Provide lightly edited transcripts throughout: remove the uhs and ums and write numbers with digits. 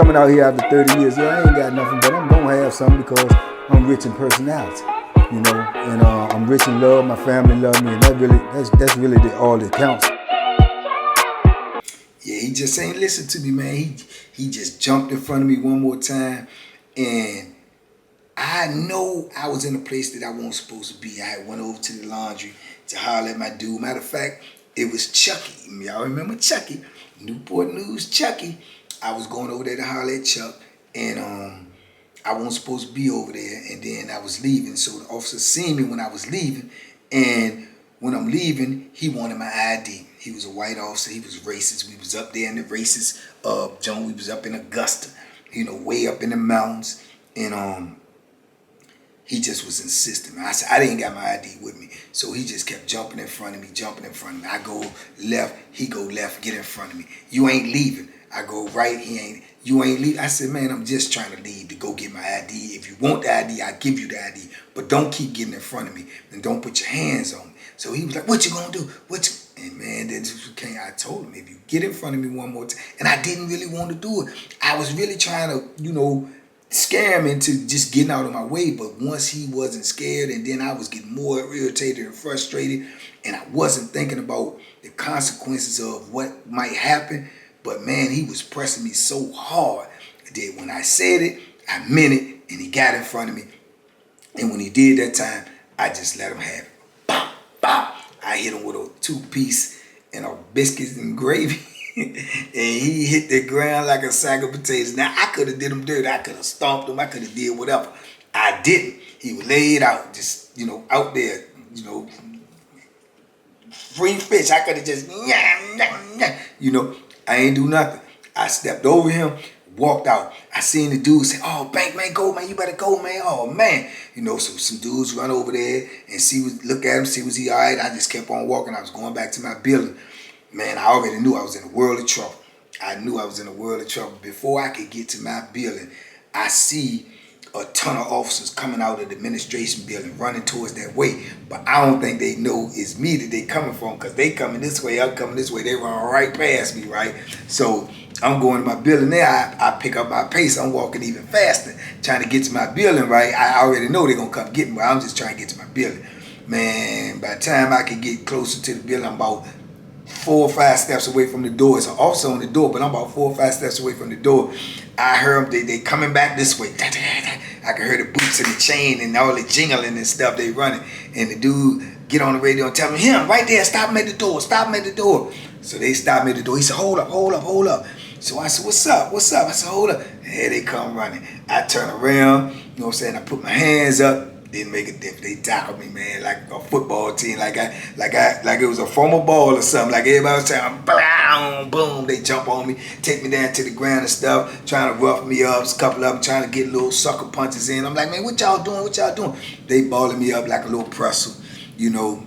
coming out here after 30 years, yeah, I ain't got nothing, but I'm gonna have something because I'm rich in personality, you know, and I'm rich in love. My family love me, and that's really all that counts. Yeah, he just ain't listen to me, man. He just jumped in front of me one more time, and I know I was in a place that I wasn't supposed to be. I had went over to the laundry to holler at my dude. Matter of fact, it was Chucky. Y'all remember Chucky? Newport News Chucky. I was going over there to holler at Chuck, and I wasn't supposed to be over there, and then I was leaving. So the officer seen me when I was leaving, and when I'm leaving, he wanted my ID. He was a white officer. He was racist. We was up there in the racist zone. We was up in Augusta, you know, way up in the mountains, and he just was insistent. I said, I didn't got my ID with me. So he just kept jumping in front of me. I go left, he go left, get in front of me. You ain't leaving. I go right, you ain't leaving. I said, man, I'm just trying to leave to go get my ID. If you want the ID, I'll give you the ID. But don't keep getting in front of me. And don't put your hands on me. So he was like, what you gonna do? And man, I told him, if you get in front of me one more time. And I didn't really want to do it. I was really trying to, you know, scare him into just getting out of my way. But once he wasn't scared, and then I was getting more irritated and frustrated, and I wasn't thinking about the consequences of what might happen. But man, he was pressing me so hard that when I said it, I meant it, and he got in front of me. And when he did that time, I just let him have it. Bop, bop. I hit him with a 2-piece and a biscuits and gravy. And he hit the ground like a sack of potatoes. Now, I could have did him dirty. I could have stomped him. I could have did whatever. I didn't. He was laid out, just, you know, out there, you know, free fish. I could have just, you know, I ain't do nothing. I stepped over him, walked out. I seen the dude say, oh, Bank, man, go, man. You better go, man. Oh, man. You know, so some dudes run over there and look at him, see was he all right. I just kept on walking. I was going back to my building. Man, I already knew I was in a world of trouble. I knew I was in a world of trouble. Before I could get to my building, I see a ton of officers coming out of the administration building, running towards that way. But I don't think they know it's me that they coming from, because they coming this way, I'm coming this way. They run right past me, right? So I'm going to my building there. I pick up my pace. I'm walking even faster, trying to get to my building, right? I already know they're going to come get me, but I'm just trying to get to my building. Man, by the time I can get closer to the building, I'm about 4 or 5 steps away from the door. It's an officer on the door, but I'm about 4 or 5 steps away from the door. I heard them, they coming back this way. I can hear the boots and the chain and all the jingling and stuff they running. And the dude get on the radio and tell me, him, right there, stop him at the door, stop him at the door. So they stopped me at the door. He said, hold up, hold up, hold up. So I said, what's up, what's up? I said, hold up. And here they come running. I turn around, you know what I'm saying? I put my hands up. Didn't make a difference. They tackled me, man, like a football team, like it was a former ball or something. Like everybody was saying, boom, boom. They jump on me, take me down to the ground and stuff, trying to rough me up. A couple of them trying to get little sucker punches in. I'm like, man, what y'all doing? What y'all doing? They balling me up like a little pretzel, you know.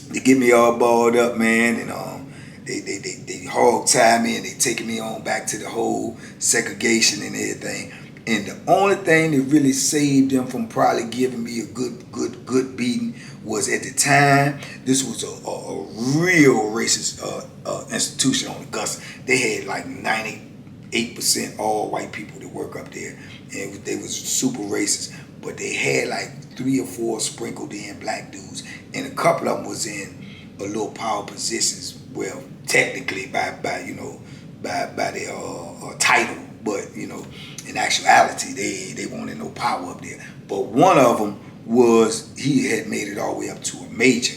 They get me all balled up, man, and they hog tie me and they taking me on back to the whole segregation and everything. And the only thing that really saved them from probably giving me a good beating was, at the time, this was a real racist institution on Augusta. They had like 98% all white people that work up there, and they was super racist. But they had like 3 or 4 sprinkled in black dudes, and a couple of them was in a little power positions. Well, technically by their title, but you know, in actuality, they wanted no power up there. But one of them he had made it all the way up to a major,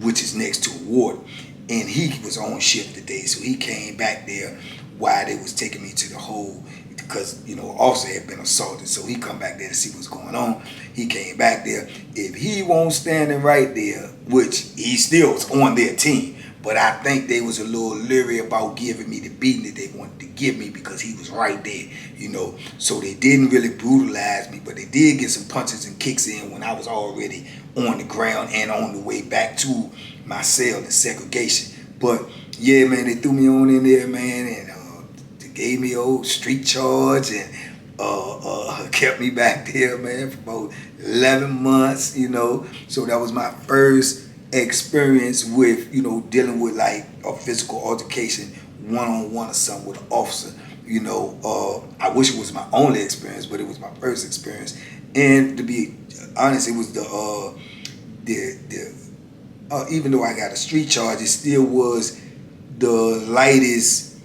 which is next to a warden. And he was on shift today, so he came back there while they was taking me to the hole, because, you know, officer had been assaulted. So he come back there to see what's going on. He came back there. If he won't standing right there, which he still was on their team, but I think they was a little leery about giving me the beating that they wanted to give me, because he was right there, you know. So they didn't really brutalize me, but they did get some punches and kicks in when I was already on the ground and on the way back to my cell in segregation. But yeah, man, they threw me on in there, man, and they gave me old street charge and kept me back there, man, for about 11 months, you know. So that was my first experience with, you know, dealing with like a physical altercation one-on-one or something with an officer. I wish it was my only experience, but it was my first experience. And to be honest, it was even though I got a street charge, it still was the lightest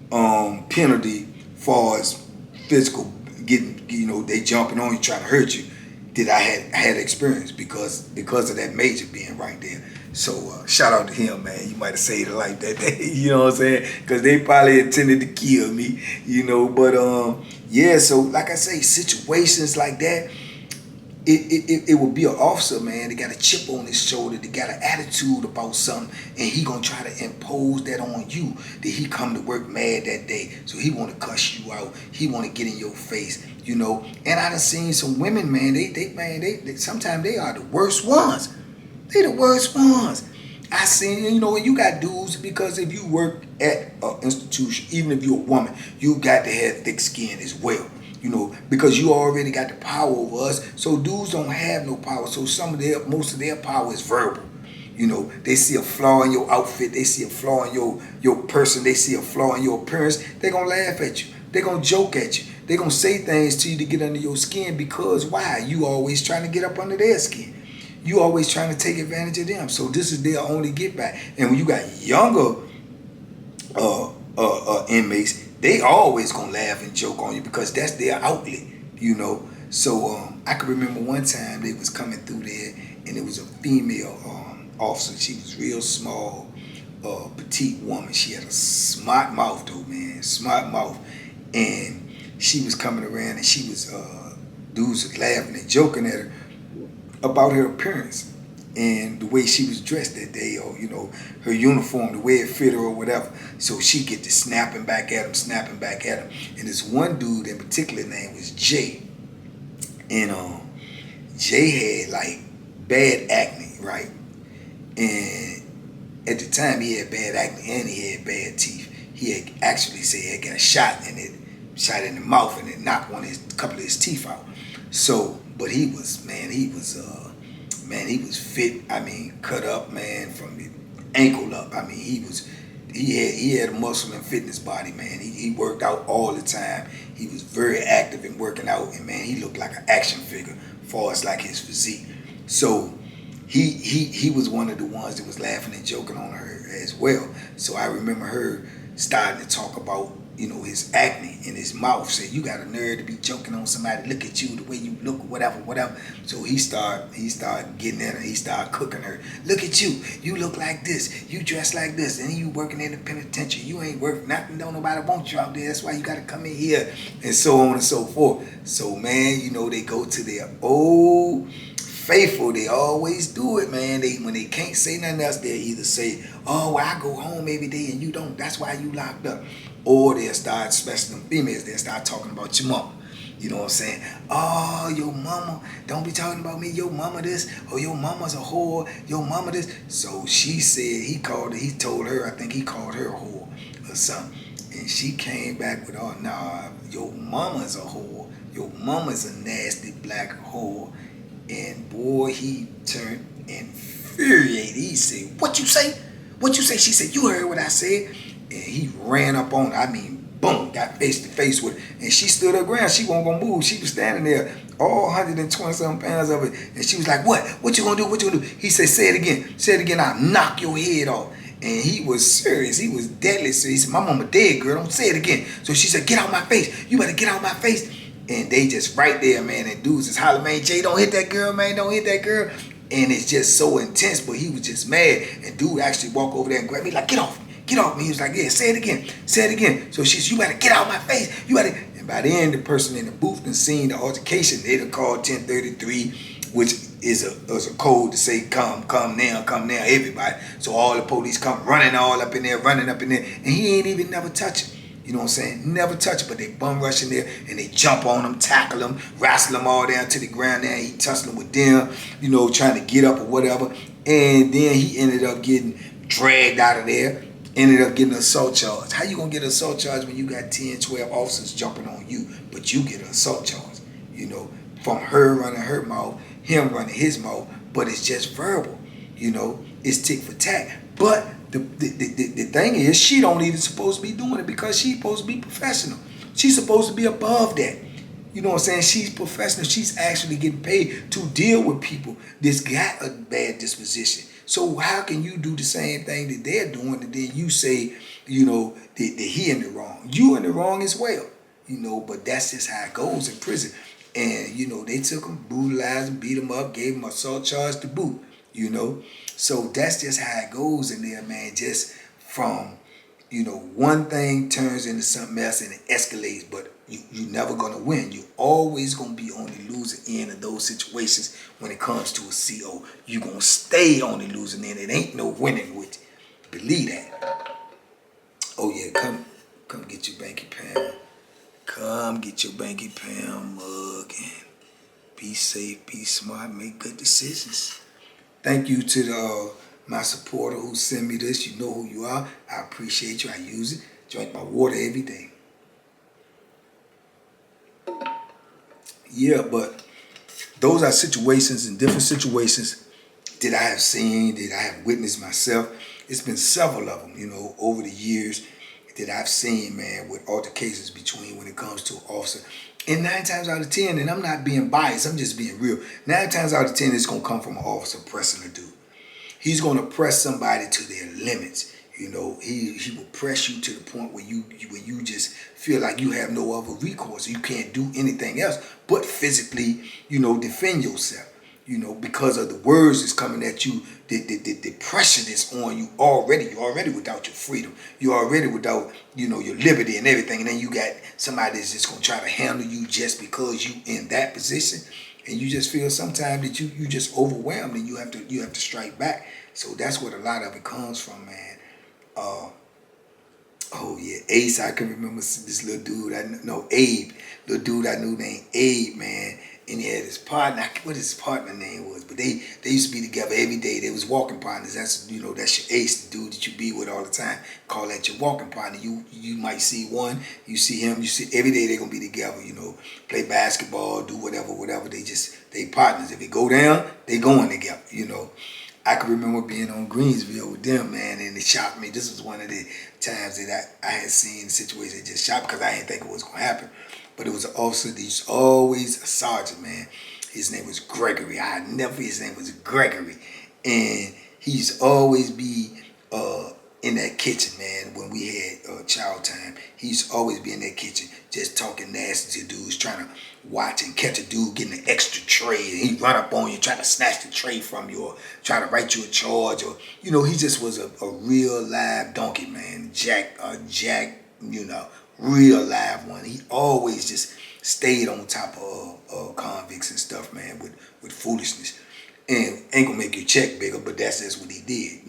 penalty far as physical getting, they jumping on you trying to hurt you that I had experience because of that major being right there. So shout out to him, man. You might have saved a life that day. You know what I'm saying? Because they probably intended to kill me. But yeah. So like I say, situations like that, it will be an officer, man. They got a chip on his shoulder. They got an attitude about something, and he gonna try to impose that on you. That he come to work mad that day, so he want to cuss you out. He want to get in your face, And I done seen some women, man. They sometimes they are the worst ones. They the worst ones. I seen, when you got dudes, because if you work at an institution, even if you're a woman, you got to have thick skin as well. Because you already got the power over us. So dudes don't have no power. So most of their power is verbal. They see a flaw in your outfit. They see a flaw in your person. They see a flaw in your appearance. They're going to laugh at you. They're going to joke at you. They're going to say things to you to get under your skin because why? You always trying to get up under their skin. You always trying to take advantage of them. So this is their only get back. And when you got younger inmates, they always gonna laugh and joke on you because that's their outlet, So I can remember one time they was coming through there and it was a female officer. She was real small, petite woman. She had a smart mouth though, man, smart mouth. And she was coming around and she was dudes were laughing and joking at her about her appearance and the way she was dressed that day, or her uniform, the way it fit her or whatever. So she get to snapping back at him. And this one dude in particular, name was Jay, and Jay had like bad acne, right? And at the time he had bad acne and he had bad teeth. He had actually said he had got shot in the mouth, and it knocked a couple of his teeth out. So, but he was fit. I mean, cut up, man, from the ankle up. I mean, he had a muscle and fitness body, man. He worked out all the time. He was very active in working out, and man, he looked like an action figure as far as like his physique. So he was one of the ones that was laughing and joking on her as well. So I remember her starting to talk about his acne in his mouth. Said, you got a nerve to be joking on somebody. Look at you, the way you look, whatever. So he started getting at her. He started cooking her. Look at you. You look like this. You dress like this. And you working in the penitentiary. You ain't worth nothing. Don't nobody want you out there. That's why you got to come in here. And so on and so forth. So, man, they go to their old faithful. They always do it, man. When they can't say nothing else, they'll either say, oh, well, I go home every day and you don't. That's why you locked up. Or they'll start, especially them females, they'll start talking about your mama. You know what I'm saying? Oh, your mama, don't be talking about me. Your mama this, or your mama's a whore. Your mama this. So she said, he told her, I think he called her a whore or something. And she came back with, oh, nah, your mama's a whore. Your mama's a nasty black whore. And boy, he turned infuriated. He said, what you say? What you say? She said, you heard what I said. And he ran up on her. I mean, boom, got face to face with her. And she stood her ground. She wasn't going to move. She was standing there, all 120-something pounds of it. And she was like, what? What you going to do? What you going to do? He said, say it again. Say it again. I'll knock your head off. And he was serious. He was deadly serious. He said, my mama dead, girl. Don't say it again. So she said, get out my face. You better get out my face. And they just right there, man. And dudes just holler, man, Jay, don't hit that girl, man. Don't hit that girl. And it's just so intense. But he was just mad. And dude actually walked over there and grabbed me like, get off. Get off me. He was like, yeah, say it again. Say it again. So she said, you better get out of my face. You better. And by the end, the person in the booth and seen the altercation, they'd have called 1033, which is a code to say, come now, everybody. So all the police come running all up in there, and he ain't even never touch it. You know what I'm saying? Never touch it, but they bum rush in there and they jump on them, tackle them, wrestle them all down to the ground there. He tussling with them, trying to get up or whatever. And then he ended up getting dragged out of there. Ended up getting an assault charge. How you gonna get an assault charge when you got 10, 12 officers jumping on you, but you get an assault charge? From her running her mouth, him running his mouth, but it's just verbal. It's tick for tack. But The thing is, she don't even supposed to be doing it because she's supposed to be professional. She's supposed to be above that. You know what I'm saying? She's professional. She's actually getting paid to deal with people that's got a bad disposition. So how can you do the same thing that they're doing and then you say, that he in the wrong? You in the wrong as well. But that's just how it goes in prison. And, they took him, brutalized him, beat him up, gave him an assault charge to boot, So that's just how it goes in there, man. Just from, one thing turns into something else and it escalates, but you're never going to win. You're always going to be on the losing end of those situations when it comes to a CO. You're going to stay on the losing end. It ain't no winning with you. Believe that. Oh, yeah, come get your Banky Pam. Come get your Banky Pam mug and be safe, be smart, make good decisions. Thank you to my supporter who sent me this. You know who you are. I appreciate you. I use it. Drink my water every day. Yeah, but those are situations and different situations that I have seen, that I have witnessed myself. It's been several of them, over the years that I've seen, man, with altercations between when it comes to an officer. And 9 times out of 10, and I'm not being biased, I'm just being real. 9 times out of 10, it's going to come from an officer pressing a dude. He's going to press somebody to their limits. He will press you to the point where you just feel like you have no other recourse. You can't do anything else but physically, defend yourself. Because of the words that's coming at you, the pressure that's on you already. You're already without your freedom. You're already without, your liberty and everything. And then you got somebody that's just going to try to handle you just because you in that position. And you just feel sometimes that you just overwhelmed and you have to strike back. So that's what a lot of it comes from, man. Oh yeah, Ace, I can remember this little dude, Abe, little dude I knew named Abe, man, and he had his partner, what his partner name was, but they used to be together every day. They was walking partners. That's, that's your Ace, the dude that you be with all the time. Call that your walking partner. You might see one, you see him, you see every day they're gonna be together, play basketball, do whatever. They partners. If it go down, they going together, I can remember being on Greensville with them, man, and it shocked me. This was one of the times that I had seen situations that just shocked because I didn't think it was going to happen. But it was an officer that used always, a sergeant, man. His name was Gregory. His name was Gregory. And he used to always be in that kitchen, man, when we had child time. He used to always be in that kitchen just talking nasty to dudes, trying to watch and catch a dude getting an extra tray. And he'd run up on you, trying to snatch the tray from you or try to write you a charge. Or, he just was a real live donkey, man. Jack, real live one. He always just stayed on top of convicts and stuff, man, with foolishness. And ain't gonna make your check bigger, but that's just what he did.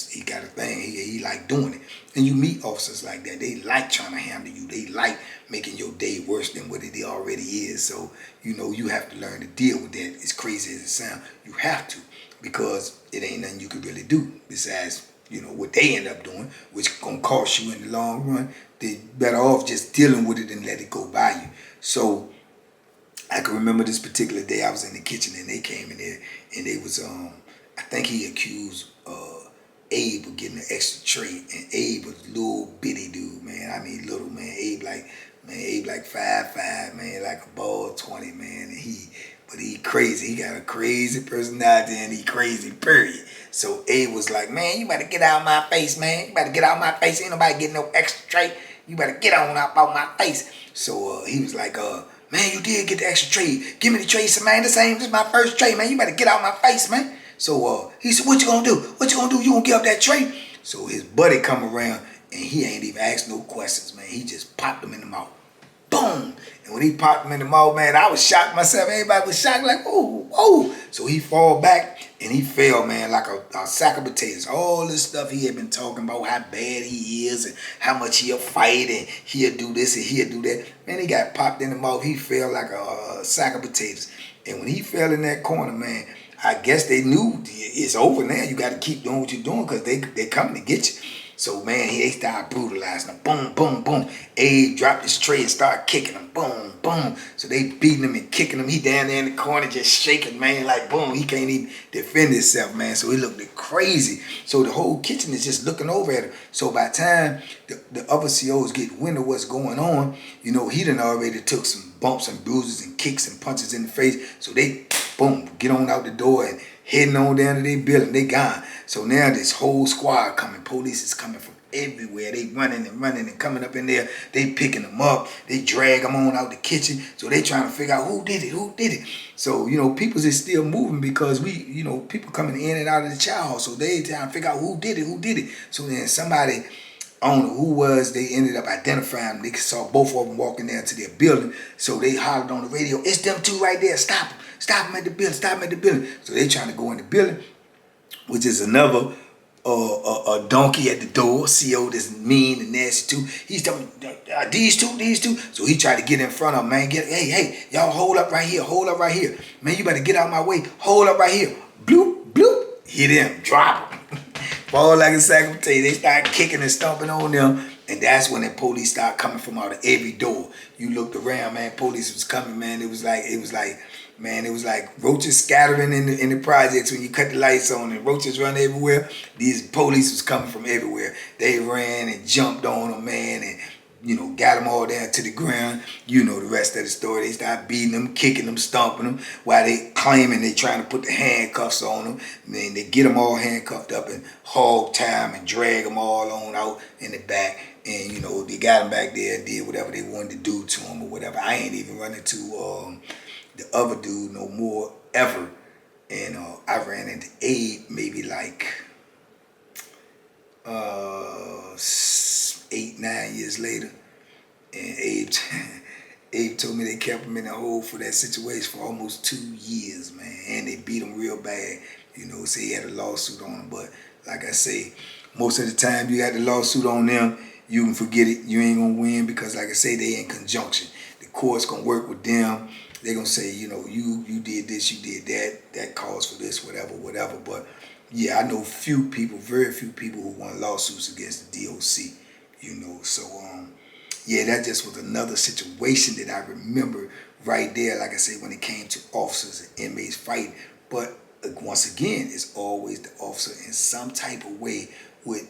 He got a thing. He like doing it. And you meet officers like that. They like trying to handle you. They like making your day worse than what it already is. So, you have to learn to deal with that. As crazy as it sounds, you have to, because it ain't nothing you can really do besides, what they end up doing, which gonna cost you in the long run. They better off just dealing with it and let it go by you. So I can remember this particular day I was in the kitchen and they came in there and they was, I think he accused Abe of getting an extra tray, and Abe was a little bitty dude, man. I mean little, man. Abe like 5'5", man, like a ball 20, man. And he crazy. He got a crazy personality and he crazy, period. So Abe was like, man, you better get out of my face, man. You better get out of my face. Ain't nobody getting no extra tray. You better get on out of my face. So he was like, man, you did get the extra tray. Give me the tray, so man, this is my first tray, man. You better get out of my face, man. So he said, what you gonna do? What you gonna do? You gonna give up that tray? So his buddy come around and he ain't even asked no questions, man. He just popped him in the mouth. Boom. And when he popped him in the mouth, man, I was shocked myself. Everybody was shocked, like, oh. So he fall back and he fell, man, like a sack of potatoes. All this stuff he had been talking about, how bad he is and how much he'll fight and he'll do this and he'll do that. Man, he got popped in the mouth. He fell like a sack of potatoes. And when he fell in that corner, man, I guess they knew it's over now. You got to keep doing what you're doing because they coming to get you. So man, they started brutalizing him. Boom, boom, boom. Abe dropped his tray and started kicking him. Boom, boom. So they beating him and kicking him. He down there in the corner just shaking, man, like boom. He can't even defend himself, man. So he looked crazy. So the whole kitchen is just looking over at him. So by the time the other COs get wind of what's going on, he done already took some bumps and bruises and kicks and punches in the face. So they, boom, get on out the door and heading on down to their building. They gone. So now this whole squad coming. Police is coming from everywhere. They running and coming up in there. They picking them up. They drag them on out the kitchen. So they trying to figure out who did it. So, people's is still moving because people coming in and out of the chow hall. So they trying to figure out who did it. So then somebody, I don't know who was, they ended up identifying them. They saw both of them walking down to their building. So they hollered on the radio, it's them two right there. Stop them. Stop them at the building. So they trying to go in the building, which is another a donkey at the door. CO that's mean and nasty too. He's telling me, these two. So he tried to get in front of them, man. Hey, y'all hold up right here. Man, you better get out of my way. Hold up right here. Bloop, bloop. Hit him, drop him. Fall like a sack of potatoes. They start kicking and stomping on them. And that's when the police start coming from out of every door. You looked around, man, police was coming, man. It was like roaches scattering in the projects when you cut the lights on and roaches run everywhere. These police was coming from everywhere. They ran and jumped on them, man, and got them all down to the ground. The rest of the story. They start beating them, kicking them, stomping them, while they claiming they trying to put the handcuffs on them. And then they get them all handcuffed up and hog tie them and drag them all on out in the back. And, they got them back there and did whatever they wanted to do to them or whatever. I ain't even run into the other dude no more ever. And I ran into Abe maybe like 8-9 years later. And Abe told me they kept him in the hole for that situation for almost 2 years, man. And they beat him real bad. Say he had a lawsuit on him. But like I say, most of the time you got the lawsuit on them, you can forget it. You ain't gonna win because, like I say, they in conjunction. The court's gonna work with them. They're gonna say, you did this, you did that. That calls for this, whatever. But yeah, I know very few people who won lawsuits against the DOC. So yeah, that just was another situation that I remember right there. Like I say, when it came to officers and inmates fighting, but once again, it's always the officer in some type of way with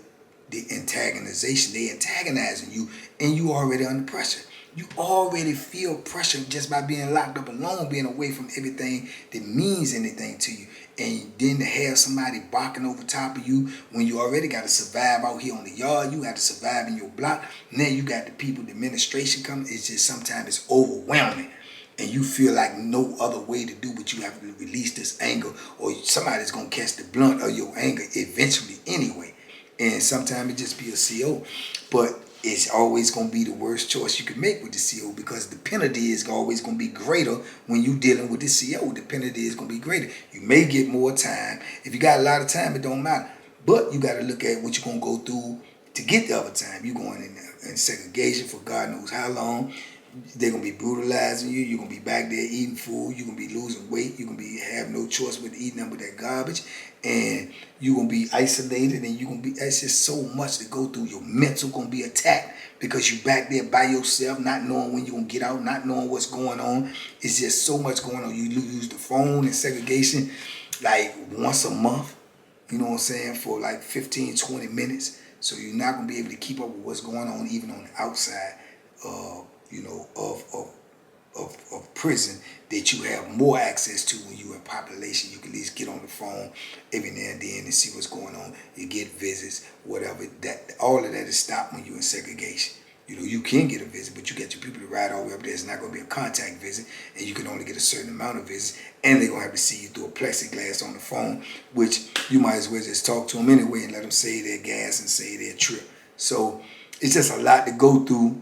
the antagonization. They antagonizing you, and you already under pressure. You already feel pressure just by being locked up alone, being away from everything that means anything to you. And then to have somebody barking over top of you when you already got to survive out here on the yard, you got to survive in your block. Now you got the people, the administration coming. It's just sometimes it's overwhelming. And you feel like no other way to do, but you have to release this anger, or somebody's going to catch the blunt of your anger eventually anyway. And sometimes it just be a CO. But it's always going to be the worst choice you can make with the CO, because the penalty is always going to be greater when you're dealing with the CO. The penalty is going to be greater. You may get more time. If you got a lot of time, it don't matter. But you got to look at what you're going to go through to get the other time. You're going in segregation for God knows how long. They're going to be brutalizing you. You're going to be back there eating food. You're going to be losing weight. You're going to have no choice but eating them with that garbage. And you're going to be isolated, and it's just so much to go through. Your mental going to be attacked because you're back there by yourself, not knowing when you're going to get out, not knowing what's going on. It's just so much going on. You use the phone in segregation like once a month, for like 15, 20 minutes. So you're not going to be able to keep up with what's going on even on the outside of prison that you have more access to when you're in population. You can at least get on the phone every now and then and see what's going on. You get visits, whatever. All of that is stopped when you're in segregation. You can get a visit, but you get your people to ride all the way up there. It's not going to be a contact visit, and you can only get a certain amount of visits, and they're going to have to see you through a plexiglass on the phone, which you might as well just talk to them anyway and let them say their gas and say their trip. So it's just a lot to go through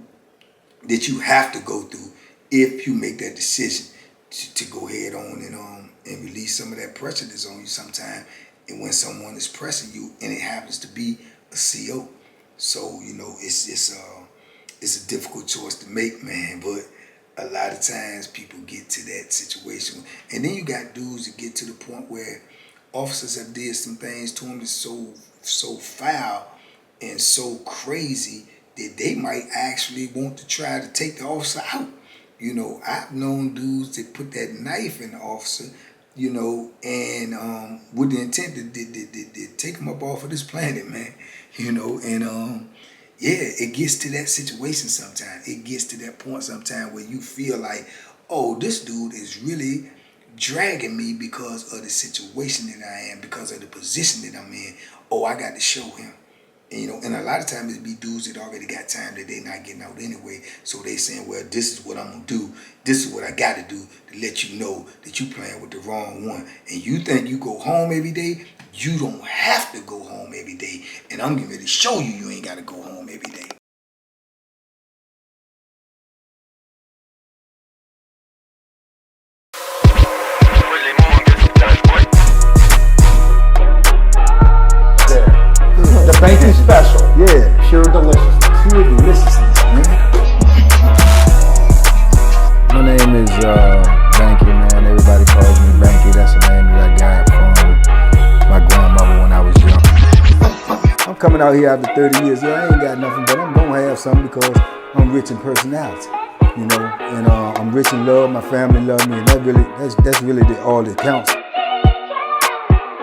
that you have to go through if you make that decision to go ahead on and release some of that pressure that's on you sometime. And when someone is pressing you and it happens to be a CO, so it's a difficult choice to make, man. But a lot of times people get to that situation, and then you got dudes that get to the point where officers have did some things to them that's so foul and so crazy that they might actually want to try to take the officer out. You know, I've known dudes that put that knife in the officer, you know, and with the intent to take him up off of this planet, man. You know, and yeah, it gets to that situation sometimes. It gets to that point sometimes where you feel like, oh, this dude is really dragging me because of the situation that I am, because of the position that I'm in. Oh, I got to show him. And, you know, and a lot of times it be dudes that already got time that they not getting out anyway. So they saying, well, this is what I'm gonna do. This is what I got to do to let you know that you playing with the wrong one. And you think you go home every day? You don't have to go home every day. And I'm getting ready to show you you ain't got to go home every day. The Banky special. Yeah, pure deliciousness. Pure deliciousness, man. My name is Banky, man. Everybody calls me Banky. That's the name that I got from my grandmother when I was young. I'm coming out here after 30 years. Yeah, I ain't got nothing, but I'm gonna have something because I'm rich in personality, you know, and I'm rich in love. My family love me, and that's really all that counts.